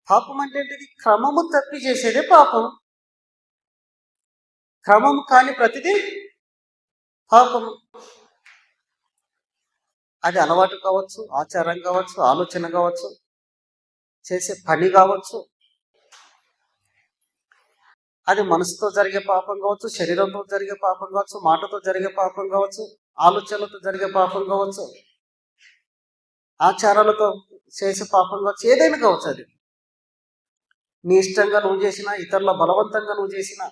పాపం అంటే ఏంటిది? క్రమము తప్పి చేసేదే పాపం. క్రమము కాని ప్రతిదీ పాపము. అది అలవాటు కావచ్చు, ఆచారం కావచ్చు, ఆలోచన కావచ్చు, చేసే పని కావచ్చు. అది మనసుతో జరిగే పాపం కావచ్చు, శరీరంతో జరిగే పాపం కావచ్చు, మాటతో జరిగే పాపం కావచ్చు, ఆలోచనలతో జరిగే పాపం కావచ్చు, ఆచారాలతో చేసే పాపం కావచ్చు, ఏదైనా కావచ్చు. అది నీ ఇష్టంగా నువ్వు చేసినా, ఇతరుల బలవంతంగా నువ్వు చేసినా,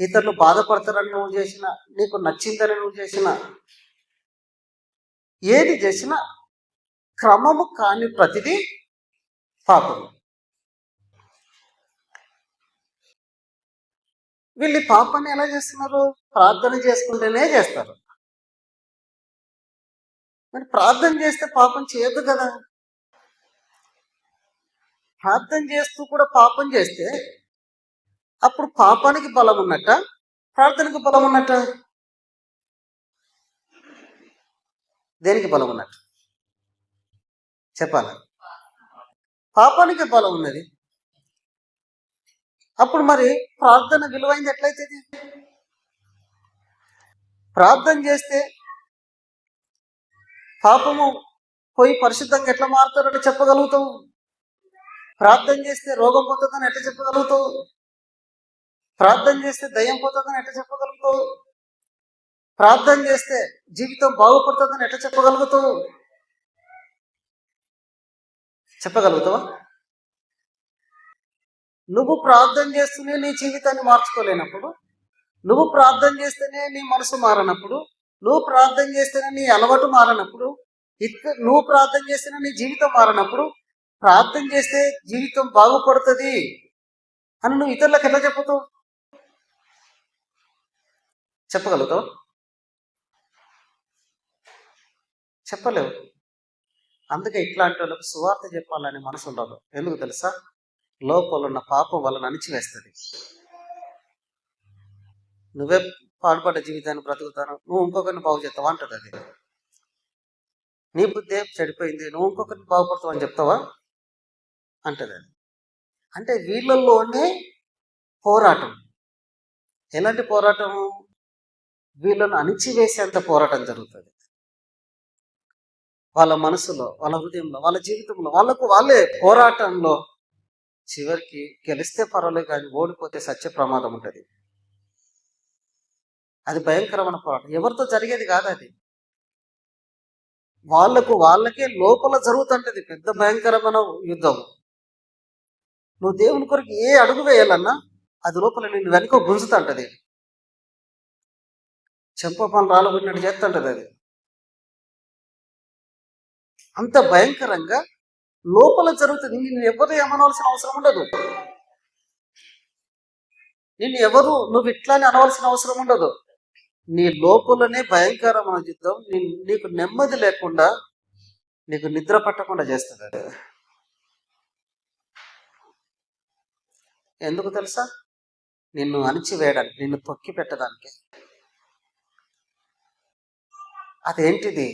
ఇతరులు బాధపడతారని నువ్వు చేసినా, నీకు నచ్చిందని నువ్వు చేసినా, ఏది చేసినా క్రమము కాని ప్రతిదీ పాపము. వీళ్ళు ఈ పాపాన్ని ఎలా చేస్తున్నారు? ప్రార్థన చేసుకుంటేనే చేస్తారు. మరి ప్రార్థన చేస్తే పాపం చేయొద్దు కదా? ప్రార్థన చేస్తూ కూడా పాపం చేస్తే అప్పుడు పాపానికి బలం ఉన్నట్ట, ప్రార్థనకు బలం ఉన్నట్ట? దేనికి బలం ఉన్నట్టు చెప్పాలి? పాపానికి బలం ఉన్నది. అప్పుడు మరి ప్రార్థన విలువైంది ఎట్లయితుంది? ప్రార్థన చేస్తే పాపము పోయి పరిశుద్ధంగా ఎట్లా మారుతారని చెప్పగలుగుతావు? ప్రార్థన చేస్తే రోగం పోతుందని ఎట్లా చెప్పగలుగుతావు? ప్రార్థన చేస్తే దయ్యం పోతుందని ఎట్లా చెప్పగలుగుతావు? ప్రార్థన చేస్తే జీవితం బాగుపడుతుందని ఎట్లా చెప్పగలుగుతావు? చెప్పగలుగుతావా? నువ్వు ప్రార్థన చేస్తూనే నీ జీవితాన్ని మార్చుకోలేనప్పుడు, నువ్వు ప్రార్థన చేస్తేనే నీ మనసు మారనప్పుడు, నువ్వు ప్రార్థన చేస్తేనే నీ అలవాటు మారనప్పుడు, నువ్వు ప్రార్థన చేస్తేనే నీ జీవితం మారనప్పుడు, ప్రార్థన చేస్తే జీవితం బాగుపడుతుంది అని నువ్వు ఇతరులకు ఎట్లా చెప్పుతావు? చెప్పగలుగుతావు? చెప్పలేవు. అందుకే ఇట్లాంటి వాళ్ళకు సువార్త చెప్పాలని మనసు ఉండదు. ఎందుకు తెలుసా? లోపల ఉన్న పాపం వాళ్ళని అణిచివేస్తుంది. నువ్వే పాడుపడ్డ జీవితాన్ని బ్రతుకుతాను, నువ్వు ఇంకొకరిని బాగు చేస్తావా అంటది. అది నీ బుద్ధి చెడిపోయింది, నువ్వు ఇంకొకరిని బాగుపడతావు అని చెప్తావా అంటది. అది అంటే వీళ్ళల్లోనే పోరాటం. ఎలాంటి పోరాటం? వీళ్ళను అణిచివేసేంత పోరాటం జరుగుతుంది. వాళ్ళ మనసులో, వాళ్ళ హృదయంలో, వాళ్ళ జీవితంలో, వాళ్ళే పోరాటంలో చివరికి గెలిస్తే పర్వాలేదు, కానీ ఓడిపోతే సత్య ప్రమాదం ఉంటుంది. అది భయంకరమైన పోరాటం. ఎవరితో జరిగేది కాదు అది. వాళ్ళకే లోపల జరుగుతుంటది పెద్ద భయంకరమైన యుద్ధం. నువ్వు దేవుని కొరకు ఏ అడుగు వేయాలన్నా అది లోపల నిన్ను వెనుక గుంజుతుంటది. చెంప పని రాలబడినట్టు చేస్తుంటది. అది అంత భయంకరంగా లోపల జరుగుతుంది. నిన్ను ఎవరు ఏమనవలసిన అవసరం ఉండదు. నువ్వు ఇట్లానే అనవలసిన అవసరం ఉండదు. నీ లోపలనే భయంకరమైన యుద్ధం నీకు నెమ్మది లేకుండా, నీకు నిద్ర పట్టకుండా చేస్తుంది. అది ఎందుకు తెలుసా? నిన్ను అణిచివేయడానికి, నిన్ను తొక్కి పెట్టడానికి. అదేంటిది?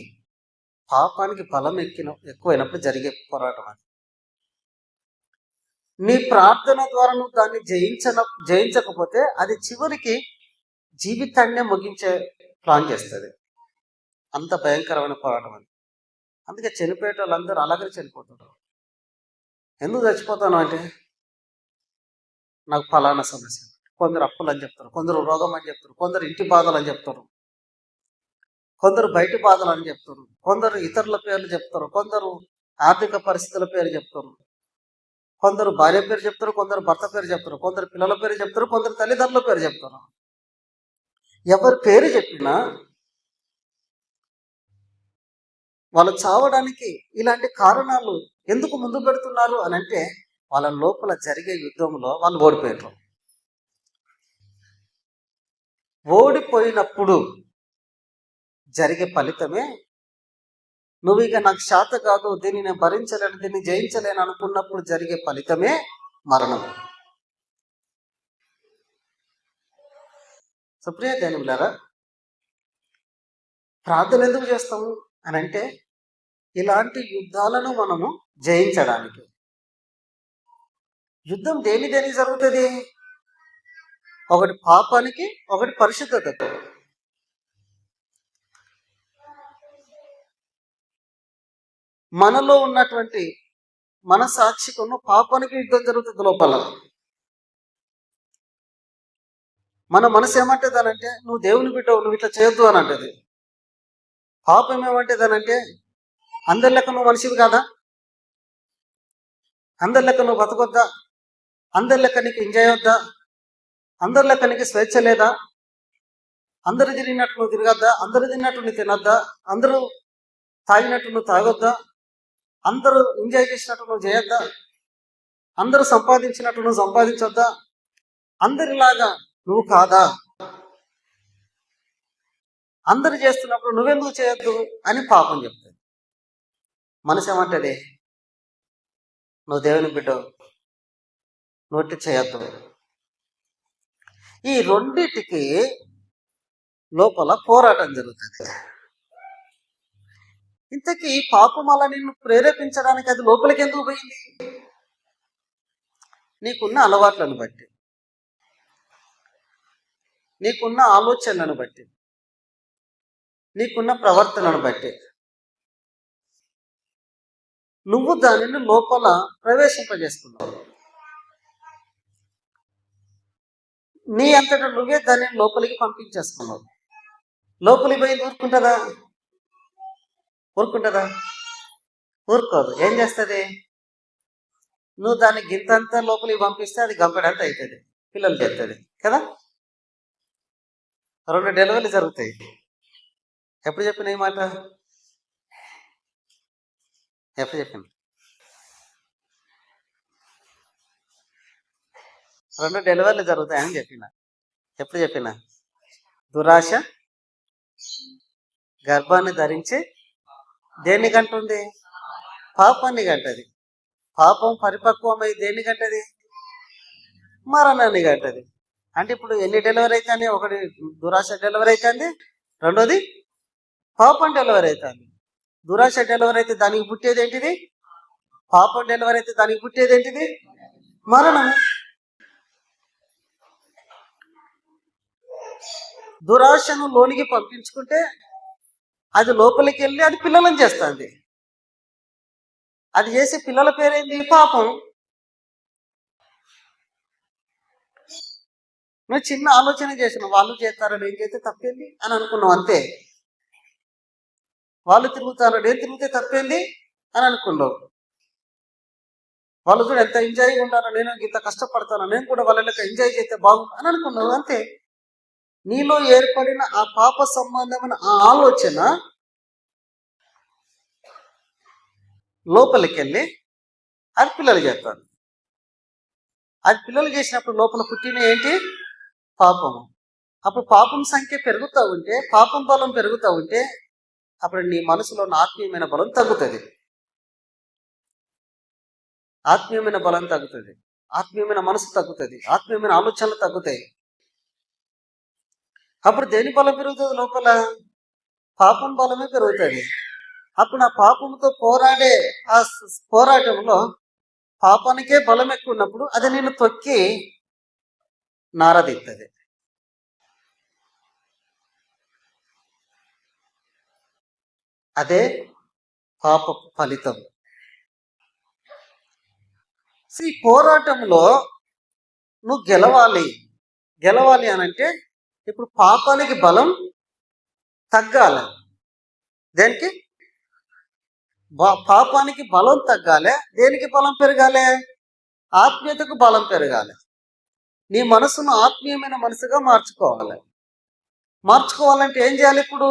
పాపానికి బలం ఎక్కువైనప్పుడు జరిగే పోరాటం. అది నీ ప్రార్థన ద్వారా నువ్వు దాన్ని జయించకపోతే అది చివరికి జీవితాన్నే ముగించే ప్లాన్ చేస్తుంది. అంత భయంకరమైన పోరాటం అది. అందుకే చనిపోయే వాళ్ళందరూ అలాగే చనిపోతుంటారు. ఎందుకు చచ్చిపోతాను అంటే, నాకు ఫలానా సమస్య. కొందరు అప్పులు అని చెప్తారు, కొందరు రోగం అని చెప్తారు, కొందరు ఇంటి బాధలు అని చెప్తారు, కొందరు బయట బాధలు అని చెప్తారు, కొందరు ఇతరుల పేర్లు చెప్తారు, కొందరు ఆర్థిక పరిస్థితుల పేరు చెప్తారు, కొందరు భార్య పేరు చెప్తారు, కొందరు భర్త పేరు చెప్తారు, కొందరు పిల్లల పేరు చెప్తారు, కొందరు తల్లిదండ్రుల పేరు చెప్తారు. ఎవరి పేరు చెప్పినా వాళ్ళు చావడానికి ఇలాంటి కారణాలు ఎందుకు ముందు పెడుతున్నారు అని అంటే, వాళ్ళ లోపల జరిగే యుద్ధంలో వాళ్ళు ఓడిపోయారు. ఓడిపోయినప్పుడు జరిగే ఫలితమే, నువ్వు ఇక నాకు శాత కాదు, దీన్ని నేను భరించలేను, దీన్ని జయించలేను అనుకున్నప్పుడు జరిగే ఫలితమే మరణం. సుప్రియ ధ్యానులారా, ప్రార్థన ఎందుకు చేస్తాము అని అంటే, ఇలాంటి యుద్ధాలను మనము జయించడానికి. యుద్ధం దేనికి జరుగుతుంది? ఒకటి పాపానికి, ఒకటి పరిశుద్ధతకు. మనలో ఉన్నటువంటి మనసాక్షికున్న పాపానికి యుద్ధం జరుగుతుంది లోపల. మన మనసు ఏమంటేదానంటే నువ్వు దేవుని బిడ్డవు, నువ్వు ఇట్లా చేయొద్దు అని అంటది. పాపం ఏమంటేదానంటే అందరి లెక్క నువ్వు మనిషివి కాదా, అందరి లెక్క నువ్వు బతకొద్దా, అందరి లెక్క నీకు ఎంజాయ్ వద్దా, అందరి లెక్క నీకు స్వేచ్ఛ లేదా, అందరు తిరిగినట్టు నువ్వు తిరగద్దా, అందరు తిన్నట్టు నువ్వు తినద్దా, అందరూ తాగినట్టు నువ్వు తాగొద్దా, అందరూ ఎంజాయ్ చేసినట్టు నువ్వు చేయొద్దా, అందరూ సంపాదించినట్టు నువ్వు సంపాదించొద్దా, అందరిలాగా నువ్వు కాదా, అందరు చేస్తున్నప్పుడు నువ్వెందుకు చేయొద్దు అని పాపం చెప్తుంది. మనసు ఏమంటది? నువ్వు దేవుని బిడ్డవు, నువ్వు చేయొద్దు. ఈ రెండిటికి లోపల పోరాటం జరుగుతుంది. ఇంతకీ పాపం అలా నిన్ను ప్రేరేపించడానికి అది లోపలికి ఎందుకు పోయింది? నీకున్న అలవాట్లను బట్టి, నీకున్న ఆలోచనలను బట్టి, నీకున్న ప్రవర్తనను బట్టి నువ్వు దానిని లోపల ప్రవేశింపజేస్తున్నావు. నీ అంతటా నువ్వే దానిని లోపలికి పంపించేస్తున్నావు. లోపలికి పోయి ఊరుకుంటుందా? ఊరుకోదు. ఏం చేస్తుంది? నువ్వు దాన్ని గింతంతా లోపలికి పంపిస్తే అది గంపెడంతా అవుతుంది, పిల్లలు చేస్తుంది కదా. 2 డెలివరీలు జరుగుతాయి. ఎప్పుడు చెప్పిన ఈ మాట? ఎప్పుడు చెప్పిన? 2 డెలివరీలు జరుగుతాయని చెప్పిన. ఎప్పుడు చెప్పిన? దురాశ గర్భాన్ని ధరించి దేన్ని కంటుంది? పాపాన్ని కంటది. పాపం పరిపక్వమై దేన్ని కంటది? మరణాన్ని కంటది. అంటే ఇప్పుడు ఎన్ని డెలివరీ అవుతుంది? ఒకటి దురాశ డెలివరీ అవుతుంది, రెండోది పాపం డెలివరీ అవుతుంది. దురాశ డెలివరీ అయితే దానికి పుట్టేది ఏంటిది? పాపం డెలివరీ అయితే దానికి పుట్టేది ఏంటిది? మరణం. దురాశను లోనికి పంపించుకుంటే అది లోపలికి వెళ్ళి అది పిల్లలను చేస్తుంది. అది చేసే పిల్లల పేరేంటి? పాపం. నువ్వు చిన్న ఆలోచన చేసినావు, వాళ్ళు చేస్తారో నేను చేస్తే తప్పేంది అని అనుకున్నావు, అంతే. వాళ్ళు తిరుగుతారో నేను తిరిగితే తప్పేంది అని అనుకున్నావు. వాళ్ళు కూడా ఎంత ఎంజాయ్గా ఉంటారో, నేను ఇంత కష్టపడతాను, నేను కూడా వాళ్ళ లెక్క ఎంజాయ్ చేస్తే బాగుంది అని అనుకున్నావు, అంతే. నీలో ఏర్పడిన ఆ పాప సంబంధమైన ఆ ఆలోచన లోపలికి వెళ్ళి అది పిల్లలు చేస్తారు. అది పిల్లలు చేసినప్పుడు లోపల పుట్టిన ఏంటి? పాపము. అప్పుడు పాపం సంఖ్య పెరుగుతూ ఉంటే, పాపం బలం పెరుగుతూ ఉంటే అప్పుడు నీ మనసులో ఆత్మీయమైన బలం తగ్గుతుంది. ఆత్మీయమైన బలం తగ్గుతుంది, ఆత్మీయమైన మనసు తగ్గుతుంది, ఆత్మీయమైన ఆలోచనలు తగ్గుతాయి. అప్పుడు దేని బలం పెరుగుతుంది? లోపల పాపం బలమే పెరుగుతుంది. అప్పుడు ఆ పాపంతో పోరాడే ఆ పోరాటంలో పాపానికే బలం ఎక్కువ ఉన్నప్పుడు అది నేను తొక్కి నారదిస్తుంది. అదే పాప ఫలితం. ఈ పోరాటంలో నువ్వు గెలవాలి అని అంటే ఇప్పుడు పాపానికి బలం తగ్గాలి. దేనికి? పాపానికి బలం తగ్గాలి. దేనికి బలం పెరగాలి? ఆత్మీయతకు బలం పెరగాలి. నీ మనసును ఆత్మీయమైన మనసుగా మార్చుకోవాలంటే ఏం చేయాలి? ఇప్పుడు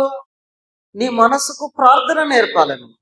నీ మనసుకు ప్రార్థన నేర్పాలి. నువ్వు